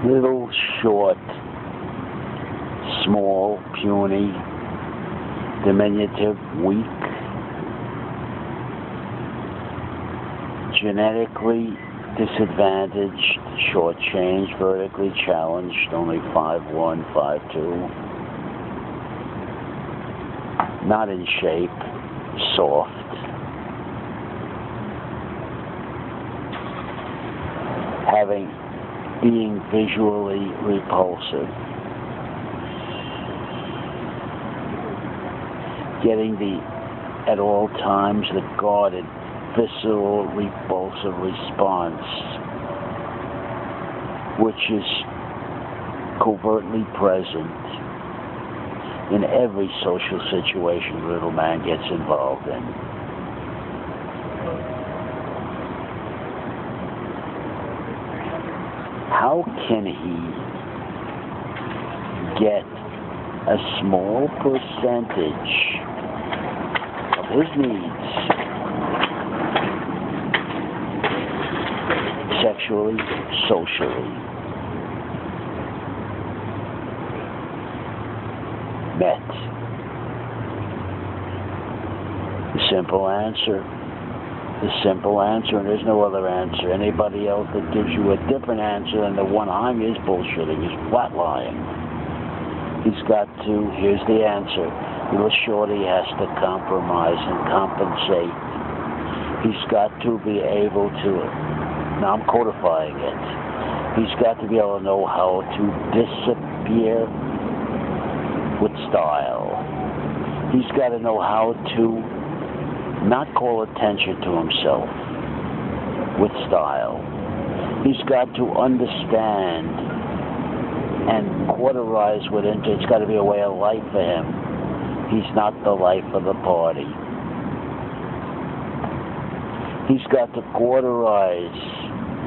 Little, short, small, puny, diminutive, weak, genetically disadvantaged, shortchanged, vertically challenged, only 5'1", 5'2", not in shape, soft, being visually repulsive, getting at all times the guarded, visceral, repulsive response, which is covertly present in every social situation the little man gets involved in. How can he get a small percentage of his needs sexually, socially met? The simple answer, and there's no other answer. Anybody else that gives you a different answer than the one I'm is bullshitting, is flat lying. He's got to, here's the answer, little shorty has to compromise and compensate. He's got to be able to, now I'm codifying it, he's got to be able to know how to disappear with style. He's got to know how to not call attention to himself with style. He's got to understand and cauterize with it. It's got to be a way of life for him. He's not the life of the party. He's got to cauterize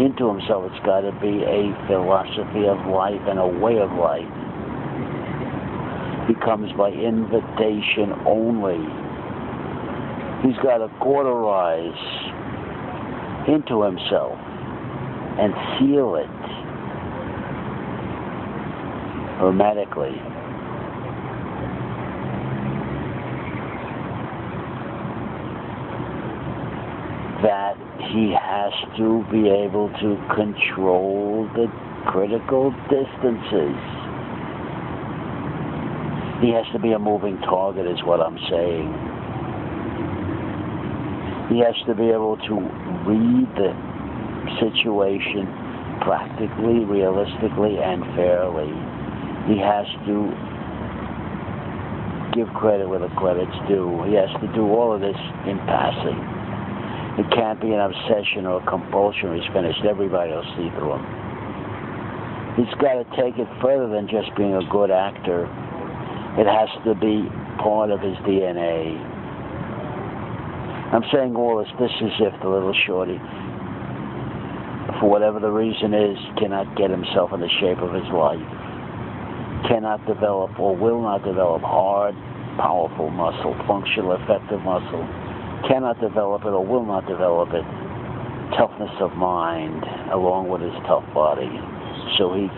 into himself. It's got to be a philosophy of life and a way of life. He comes by invitation only. He's got to cauterize into himself and seal it hermetically. That he has to be able to control the critical distances. He has to be a moving target, is what I'm saying. He has to be able to read the situation practically, realistically, and fairly. He has to give credit where the credit's due. He has to do all of this in passing. It can't be an obsession or a compulsion. He's finished. Everybody will see through him. He's got to take it further than just being a good actor. It has to be part of his DNA. I'm saying all this is if the little shorty, for whatever the reason is, cannot get himself in the shape of his life, cannot develop or will not develop hard, powerful muscle, functional, effective muscle, cannot develop it or will not develop it, toughness of mind along with his tough body, so he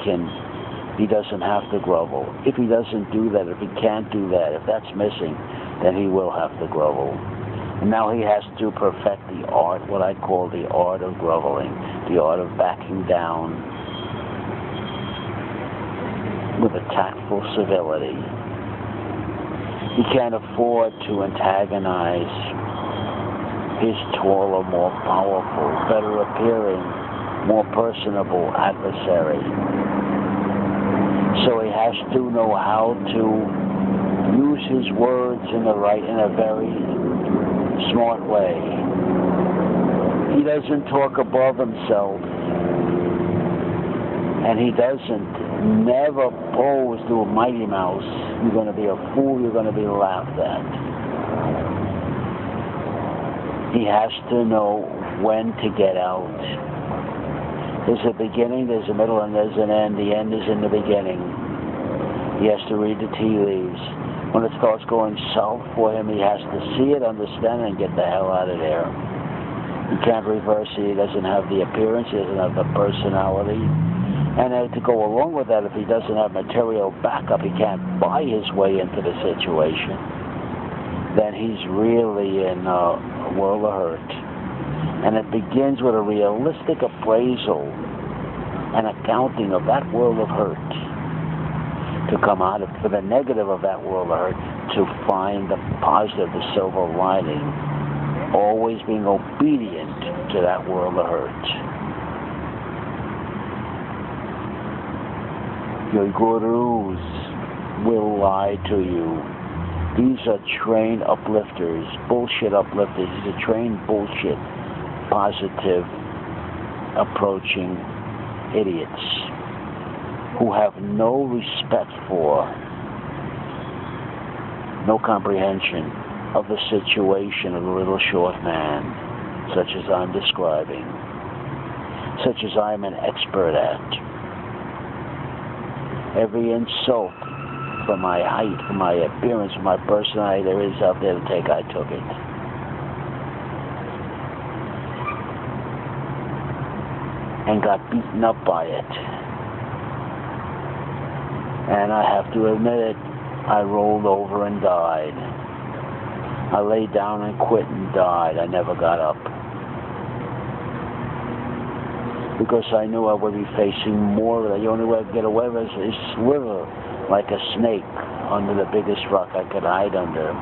doesn't have to grovel. If he doesn't do that, if he can't do that, if that's missing, then he will have to grovel. And now he has to perfect the art, what I call the art of groveling, the art of backing down with a tactful civility. He can't afford to antagonize his taller, more powerful, better appearing, more personable adversary. So he has to know how to use his words in a very smart way. He doesn't talk above himself, and he doesn't never pose to a Mighty Mouse. You're going to be a fool, you're going to be laughed at. He has to know when to get out. There's a beginning, there's a middle, and there's an end. The end is in the beginning. He has to read the tea leaves. When it starts going south for him, he has to see it, understand it, and get the hell out of there. He can't reverse it. He doesn't have the appearance. He doesn't have the personality. And to go along with that, if he doesn't have material backup, he can't buy his way into the situation, then he's really in a world of hurt. And it begins with a realistic appraisal and accounting of that world of hurt, to come out of, for the negative of that world of hurt, to find the positive, the silver lining, always being obedient to that world of hurt. Your gurus will lie to you. These are trained uplifters, bullshit uplifters. These are trained bullshit, positive, approaching idiots who have no respect for, no comprehension of the situation of the little short man, such as I'm describing, such as I'm an expert at. Every insult for my height, for my appearance, for my personality there is out there to take, I took it. And got beaten up by it. And I have to admit it, I rolled over and died. I laid down and quit and died. I never got up. Because I knew I would be facing more of it. The only way I could get away with it is slither like a snake under the biggest rock I could hide under.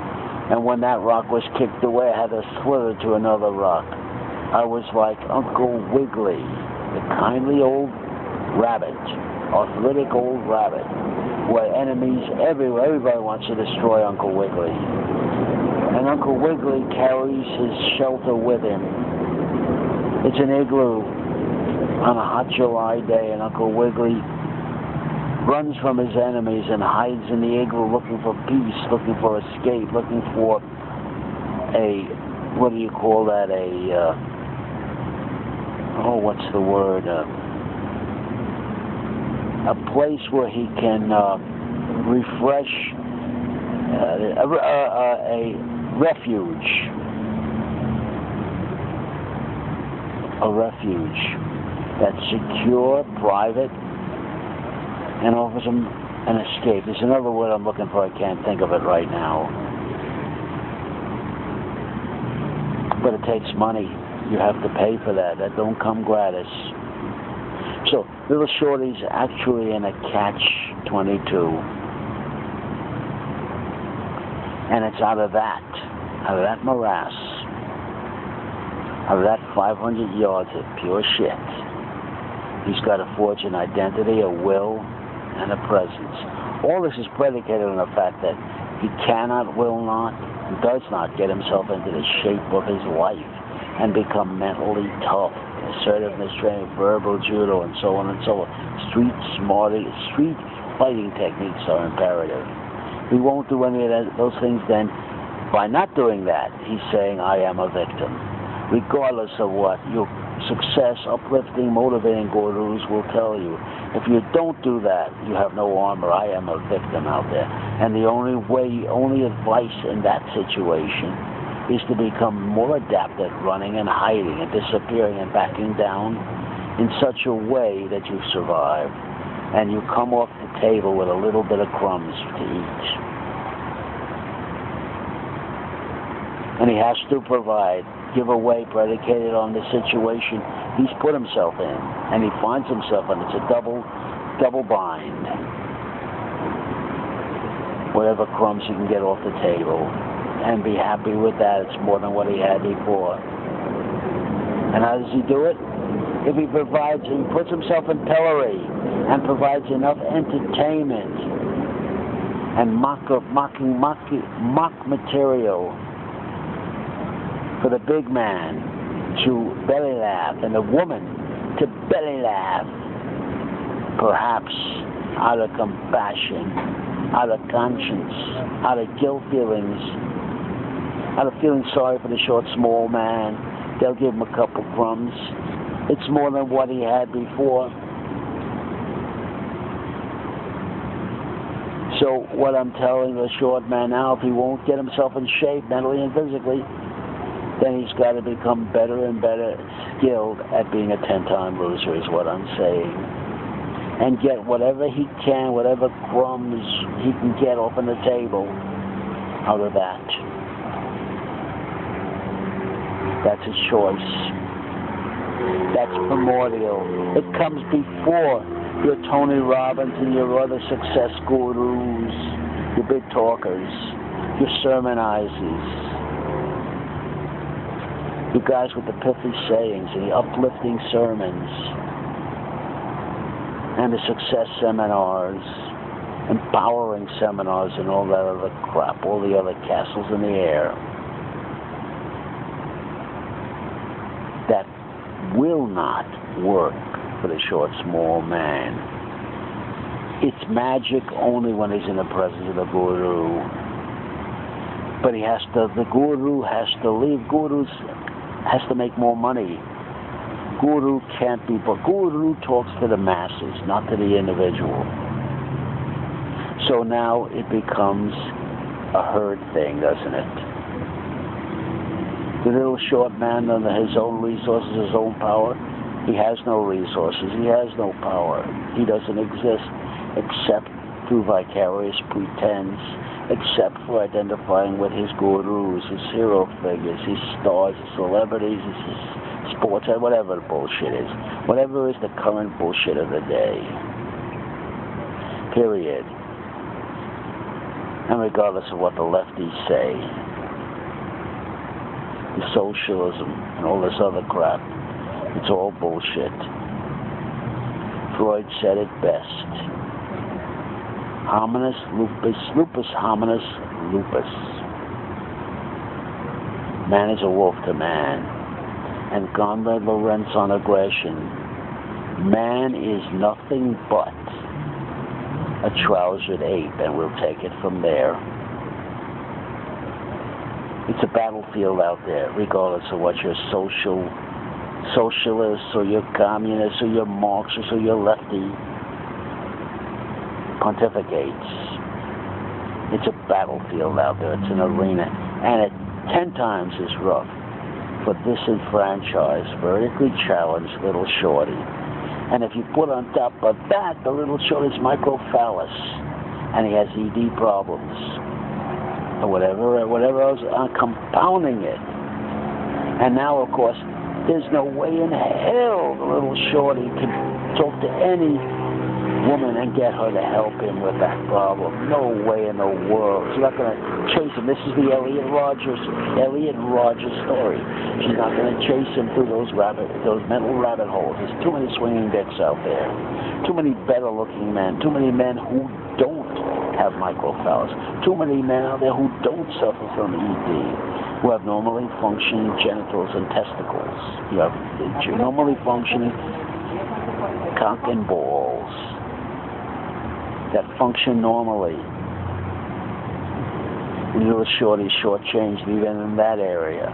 And when that rock was kicked away, I had to slither to another rock. I was like Uncle Wiggly, the kindly old rabbit, arthritic old rabbit, who had enemies everywhere. Everybody wants to destroy Uncle Wiggly. And Uncle Wiggly carries his shelter with him. It's an igloo on a hot July day, and Uncle Wiggly runs from his enemies and hides in the igloo looking for peace, looking for escape, looking for a, what do you call that, what's the word, a place where he can refresh, a refuge that's secure, private, and offers him an escape. There's another word I'm looking for, I can't think of it right now. But it takes money. You have to pay for that. That don't come gratis. So, Little Shorty's actually in a catch-22. And it's out of that morass, out of that 500 yards of pure shit, he's got to forge an identity, a will, and a presence. All this is predicated on the fact that he cannot, will not, does not get himself into the shape of his life and become mentally tough, assertiveness training, verbal judo, and so on and so on. Street fighting techniques are imperative. He won't do any of those things. Then, by not doing that, he's saying, I am a victim. Regardless of what your success, uplifting, motivating gurus will tell you. If you don't do that, you have no armor. I am a victim out there. And the only advice in that situation is to become more adept at running and hiding and disappearing and backing down in such a way that you survive. And you come off the table with a little bit of crumbs to eat. And he has to provide, give away, predicated on the situation he's put himself in. And he finds himself in. It's a double bind. Whatever crumbs he can get off the table. And be happy with that. It's more than what he had before. And how does he do it? If he provides, he puts himself in pillory and provides enough entertainment and mock material for the big man to belly laugh and the woman to belly laugh, perhaps out of compassion, out of conscience, out of guilt feelings, out of feeling sorry for the short, small man. They'll give him a couple crumbs. It's more than what he had before. So what I'm telling the short man now, if he won't get himself in shape mentally and physically, then he's got to become better and better skilled at being a 10-time loser is what I'm saying. and get whatever he can, whatever crumbs he can get off on the table out of that. That's his choice. That's primordial. It comes before your Tony Robbins and your other success gurus, your big talkers, your sermonizers, you guys with the pithy sayings and the uplifting sermons and the success seminars, empowering seminars and all that other crap, all the other castles in the air that will not work for the short, small man. It's magic only when he's in the presence of the guru. But the guru has to leave. Guru has to make more money. Guru can't be, but guru talks to the masses, not to the individual. So now it becomes a herd thing, doesn't it? The little short man under his own resources, his own power, he has no resources, he has no power. He doesn't exist except through vicarious pretense, except for identifying with his gurus, his hero figures, his stars, his celebrities, his sports, whatever the bullshit is. Whatever is the current bullshit of the day. Period. And regardless of what the lefties say, the socialism and all this other crap, it's all bullshit. Freud said it best. Hominis lupus, lupus hominis lupus. Man is a wolf to man. And Conrad Lorenz on aggression. Man is nothing but a trousered ape, and we'll take it from there. It's a battlefield out there, regardless of what your socialist or your communist or your Marxist or your lefty pontificates. It's a battlefield out there. It's an arena, and it's 10 times as rough for disenfranchised, vertically challenged little shorty. And if you put on top of that the little shorty's microphallus, and he has ED problems, or whatever else, compounding it. And now, of course, there's no way in hell the little shorty can talk to any woman and get her to help him with that problem. No way in the world. She's not going to chase him. This is the Elliot Rogers story. She's not going to chase him through those mental rabbit holes. There's too many swinging dicks out there. Too many better-looking men. Too many men who don't have microphallus. Too many men out there who don't suffer from ED, who have normally functioning genitals and testicles. You have normally functioning cock and balls that function normally. Little shorty shortchanged even in that area.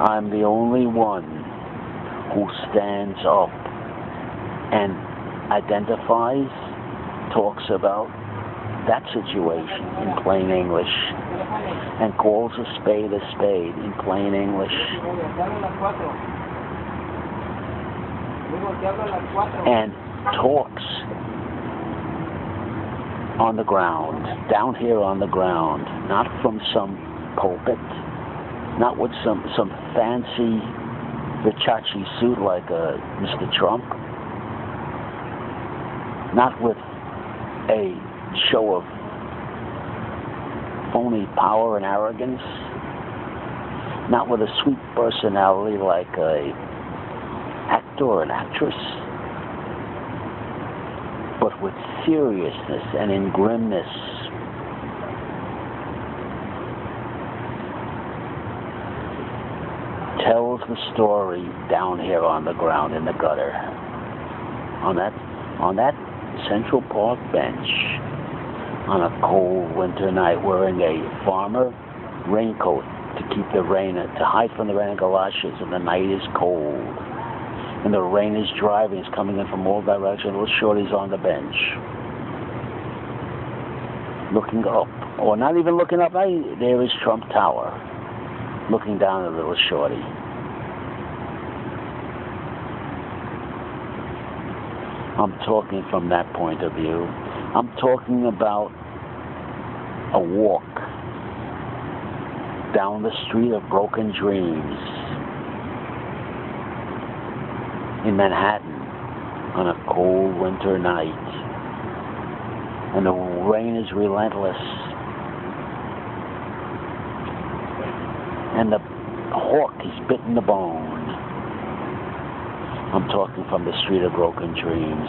I'm the only one who stands up and identifies, talks about that situation in plain English, and calls a spade in plain English, and talks on the ground, down here on the ground, not from some pulpit, not with some fancy Versace suit like Mr. Trump, not with a show of phony power and arrogance, not with a sweet personality like a actor or an actress, but with seriousness and in grimness. Tells the story down here on the ground in the gutter, on that Central Park bench, on a cold winter night, wearing a farmer raincoat to keep the rain, to hide from the rain and galoshes, and the night is cold, and the rain is driving, it's coming in from all directions. Little shorty's on the bench, looking up, or not even looking up. There is Trump Tower. looking down at little shorty. I'm talking from that point of view. I'm talking about a walk down the street of broken dreams in Manhattan on a cold winter night, and the rain is relentless, and the hawk is bitten the bone. I'm talking from the street of broken dreams.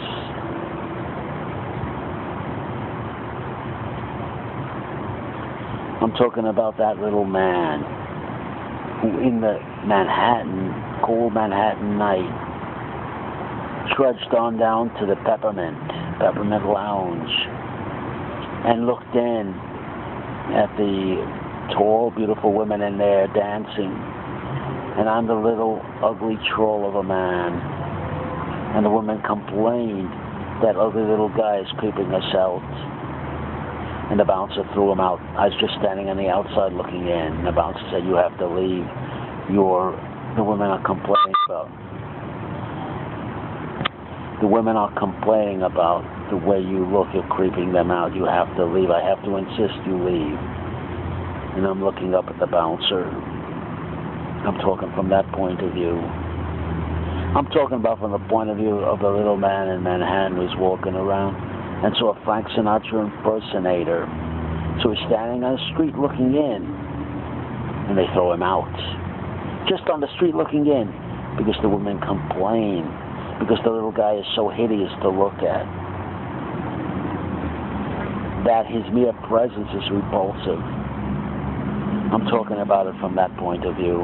I'm talking about that little man who in the cold Manhattan night, trudged on down to the Peppermint Lounge, and looked in at the tall, beautiful women in there dancing. And I'm the little ugly troll of a man. And the woman complained that ugly little guy is creeping us out. And the bouncer threw him out. I was just standing on the outside looking in. And the bouncer said, "You have to leave. The women are complaining about. The women are complaining about the way you look. You're creeping them out. You have to leave. I have to insist you leave." And I'm looking up at the bouncer. I'm talking from that point of view. I'm talking about from the point of view of the little man in Manhattan who's walking around and saw a Frank Sinatra impersonator. So he's standing on the street looking in, and they throw him out. Just on the street looking in, because the women complain, because the little guy is so hideous to look at, that his mere presence is repulsive. I'm talking about it from that point of view.